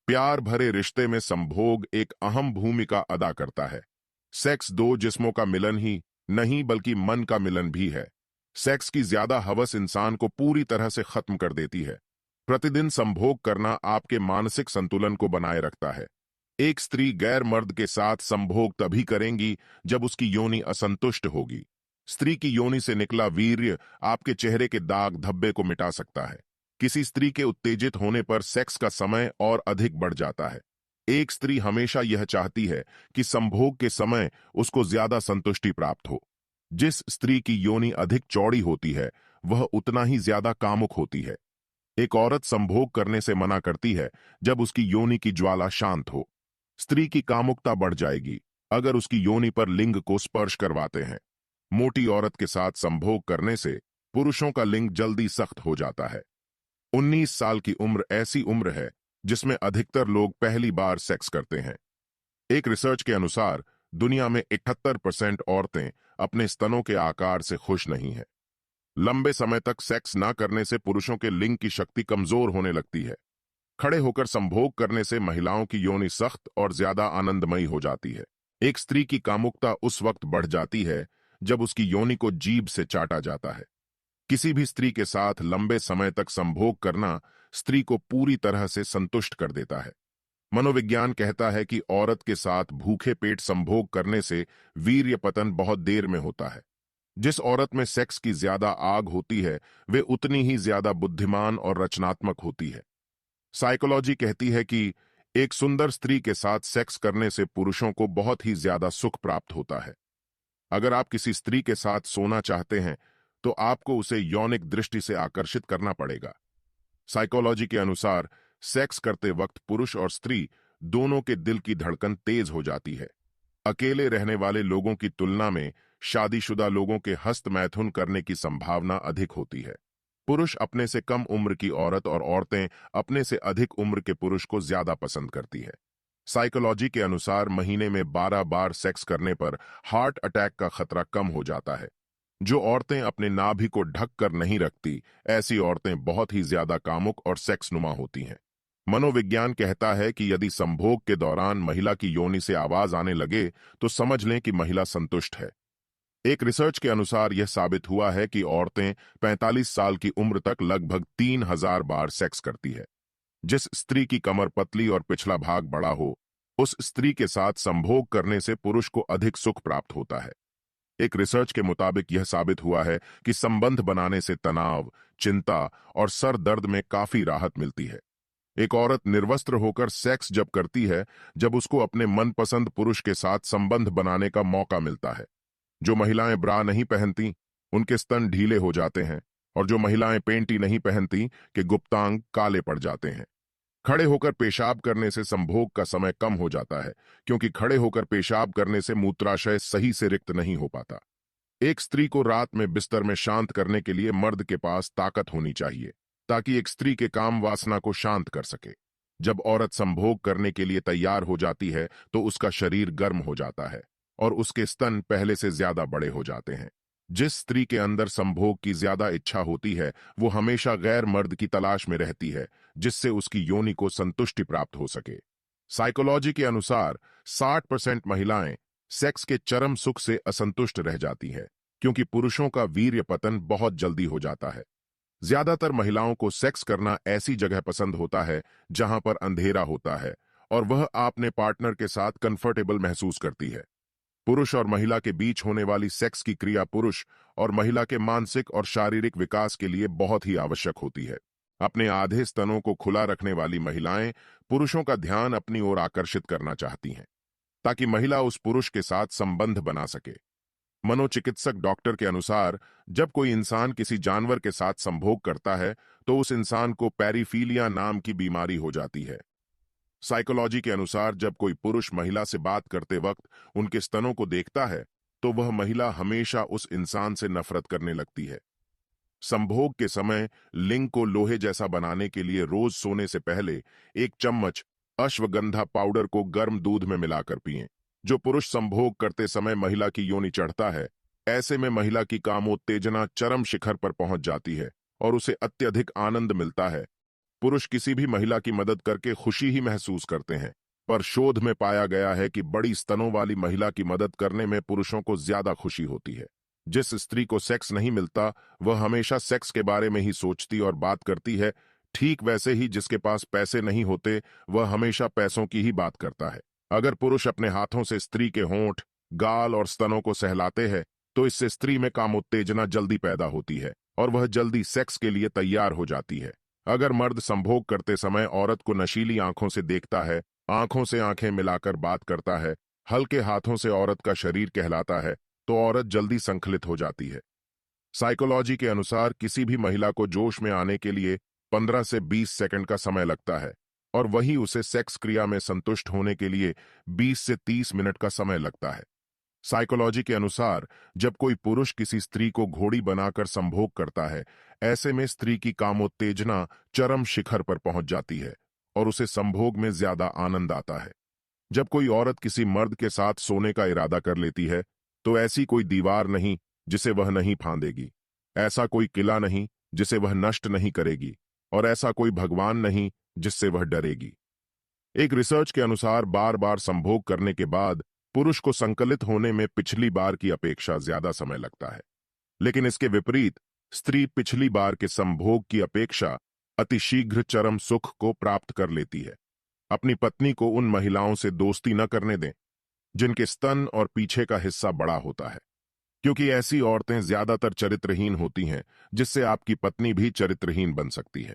प्यार भरे रिश्ते में संभोग एक अहम भूमिका अदा करता है। सेक्स दो जिस्मों का मिलन ही नहीं बल्कि मन का मिलन भी है। सेक्स की ज्यादा हवस इंसान को पूरी तरह से खत्म कर देती है। प्रतिदिन संभोग करना आपके मानसिक संतुलन को बनाए रखता है। एक स्त्री गैर मर्द के साथ संभोग तभी करेंगी जब उसकी योनि असंतुष्ट होगी। स्त्री की योनि से निकला वीर्य आपके चेहरे के दाग धब्बे को मिटा सकता है। किसी स्त्री के उत्तेजित होने पर सेक्स का समय और अधिक बढ़ जाता है। एक स्त्री हमेशा यह चाहती है कि संभोग के समय उसको ज्यादा संतुष्टि प्राप्त हो। जिस स्त्री की योनि अधिक चौड़ी होती है वह उतना ही ज्यादा कामुक होती है। एक औरत संभोग करने से मना करती है जब उसकी योनि की ज्वाला शांत हो। स्त्री की कामुकता बढ़ जाएगी अगर उसकी योनि पर लिंग को स्पर्श करवाते हैं। मोटी औरत के साथ संभोग करने से पुरुषों का लिंग जल्दी सख्त हो जाता है। 19 साल की उम्र ऐसी उम्र है जिसमें अधिकतर लोग पहली बार सेक्स करते हैं। एक रिसर्च के अनुसार दुनिया में 71% औरतें अपने स्तनों के आकार से खुश नहीं हैं। लंबे समय तक सेक्स ना करने से पुरुषों के लिंग की शक्ति कमजोर होने लगती है। खड़े होकर संभोग करने से महिलाओं की योनि सख्त और ज्यादा आनंदमयी हो जाती है। एक स्त्री की कामुकता उस वक्त बढ़ जाती है जब उसकी योनि को जीभ से चाटा जाता है। किसी भी स्त्री के साथ लंबे समय तक संभोग करना स्त्री को पूरी तरह से संतुष्ट कर देता है। मनोविज्ञान कहता है कि औरत के साथ भूखे पेट संभोग करने से वीर्य पतन बहुत देर में होता है। जिस औरत में सेक्स की ज्यादा आग होती है वे उतनी ही ज्यादा बुद्धिमान और रचनात्मक होती है। साइकोलॉजी कहती है कि एक सुंदर स्त्री के साथ सेक्स करने से पुरुषों को बहुत ही ज्यादा सुख प्राप्त होता है। अगर आप किसी स्त्री के साथ सोना चाहते हैं तो आपको उसे यौनिक दृष्टि से आकर्षित करना पड़ेगा। साइकोलॉजी के अनुसार सेक्स करते वक्त पुरुष और स्त्री दोनों के दिल की धड़कन तेज हो जाती है। अकेले रहने वाले लोगों की तुलना में शादीशुदा लोगों के हस्त मैथुन करने की संभावना अधिक होती है। पुरुष अपने से कम उम्र की औरत और औरतें अपने से अधिक उम्र के पुरुष को ज्यादा पसंद करती है। साइकोलॉजी के अनुसार महीने में 12 बार सेक्स करने पर हार्ट अटैक का खतरा कम हो जाता है। जो औरतें अपने नाभि को ढक कर नहीं रखती ऐसी औरतें बहुत ही ज्यादा कामुक और सेक्स नुमा होती हैं। मनोविज्ञान कहता है कि यदि संभोग के दौरान महिला की योनि से आवाज आने लगे तो समझ लें कि महिला संतुष्ट है। एक रिसर्च के अनुसार यह साबित हुआ है कि औरतें 45 साल की उम्र तक लगभग 3000 बार सेक्स करती है। जिस स्त्री की कमर पतली और पिछला भाग बड़ा हो उस स्त्री के साथ संभोग करने से पुरुष को अधिक सुख प्राप्त होता है। एक रिसर्च के मुताबिक यह साबित हुआ है कि संबंध बनाने से तनाव, चिंता और सर दर्द में काफी राहत मिलती है। एक औरत निर्वस्त्र होकर सेक्स जब करती है जब उसको अपने मनपसंद पुरुष के साथ संबंध बनाने का मौका मिलता है। जो महिलाएं ब्रा नहीं पहनती उनके स्तन ढीले हो जाते हैं और जो महिलाएं पेंटी नहीं पहनती के गुप्तांग काले पड़ जाते हैं। खड़े होकर पेशाब करने से संभोग का समय कम हो जाता है क्योंकि खड़े होकर पेशाब करने से मूत्राशय सही से रिक्त नहीं हो पाता। एक स्त्री को रात में बिस्तर में शांत करने के लिए मर्द के पास ताकत होनी चाहिए ताकि एक स्त्री के काम वासना को शांत कर सके। जब औरत संभोग करने के लिए तैयार हो जाती है तो उसका शरीर गर्म हो जाता है और उसके स्तन पहले से ज्यादा बड़े हो जाते हैं। जिस स्त्री के अंदर संभोग की ज्यादा इच्छा होती है वो हमेशा गैर मर्द की तलाश में रहती है जिससे उसकी योनि को संतुष्टि प्राप्त हो सके। साइकोलॉजी के अनुसार 60% महिलाएं सेक्स के चरम सुख से असंतुष्ट रह जाती है क्योंकि पुरुषों का वीर्य पतन बहुत जल्दी हो जाता है। ज्यादातर महिलाओं को सेक्स करना ऐसी जगह पसंद होता है जहां पर अंधेरा होता है और वह अपने पार्टनर के साथ कंफर्टेबल महसूस करती है। पुरुष और महिला के बीच होने वाली सेक्स की क्रिया पुरुष और महिला के मानसिक और शारीरिक विकास के लिए बहुत ही आवश्यक होती है। अपने आधे स्तनों को खुला रखने वाली महिलाएं पुरुषों का ध्यान अपनी ओर आकर्षित करना चाहती हैं ताकि महिला उस पुरुष के साथ संबंध बना सके। मनोचिकित्सक डॉक्टर के अनुसार जब कोई इंसान किसी जानवर के साथ संभोग करता है तो उस इंसान को पैरीफीलिया नाम की बीमारी हो जाती है। साइकोलॉजी के अनुसार जब कोई पुरुष महिला से बात करते वक्त उनके स्तनों को देखता है तो वह महिला हमेशा उस इंसान से नफरत करने लगती है। संभोग के समय लिंग को लोहे जैसा बनाने के लिए रोज सोने से पहले 1 चम्मच अश्वगंधा पाउडर को गर्म दूध में मिलाकर पिएं। जो पुरुष संभोग करते समय महिला की योनि चढ़ता है ऐसे में महिला की कामोत्तेजना चरम शिखर पर पहुंच जाती है और उसे अत्यधिक आनंद मिलता है। पुरुष किसी भी महिला की मदद करके खुशी ही महसूस करते हैं, पर शोध में पाया गया है कि बड़ी स्तनों वाली महिला की मदद करने में पुरुषों को ज्यादा खुशी होती है। जिस स्त्री को सेक्स नहीं मिलता, वह हमेशा सेक्स के बारे में ही सोचती और बात करती है। ठीक वैसे ही जिसके पास पैसे नहीं होते, वह हमेशा पैसों की ही बात करता है। अगर पुरुष अपने हाथों से स्त्री के होंठ, गाल और स्तनों को सहलाते हैं, तो इससे स्त्री में कामोत्तेजना जल्दी पैदा होती है और वह जल्दी सेक्स के लिए तैयार हो जाती है। अगर मर्द संभोग करते समय औरत को नशीली आंखों से देखता है, आंखों से आंखें मिलाकर बात करता है, हल्के हाथों से औरत का शरीर कहलाता है, तो औरत जल्दी संखलित हो जाती है। साइकोलॉजी के अनुसार किसी भी महिला को जोश में आने के लिए 15 से 20 सेकंड का समय लगता है और वही उसे सेक्स क्रिया में संतुष्ट होने के लिए 20 से 30 मिनट का समय लगता है। साइकोलॉजी के अनुसार जब कोई पुरुष किसी स्त्री को घोड़ी बनाकर संभोग करता है, ऐसे में स्त्री की कामोत्तेजना चरम शिखर पर पहुंच जाती है और उसे संभोग में ज्यादा आनंद आता है। जब कोई औरत किसी मर्द के साथ सोने का इरादा कर लेती है, तो ऐसी कोई दीवार नहीं जिसे वह नहीं फांदेगी, ऐसा कोई किला नहीं जिसे वह नष्ट नहीं करेगी, और ऐसा कोई भगवान नहीं जिससे वह डरेगी। एक रिसर्च के अनुसार बार बार संभोग करने के बाद पुरुष को संकलित होने में पिछली बार की अपेक्षा ज्यादा समय लगता है, लेकिन इसके विपरीत स्त्री पिछली बार के संभोग की अपेक्षा अतिशीघ्र चरम सुख को प्राप्त कर लेती है। अपनी पत्नी को उन महिलाओं से दोस्ती न करने दें जिनके स्तन और पीछे का हिस्सा बड़ा होता है, क्योंकि ऐसी औरतें ज्यादातर चरित्रहीन होती हैं, जिससे आपकी पत्नी भी चरित्रहीन बन सकती है।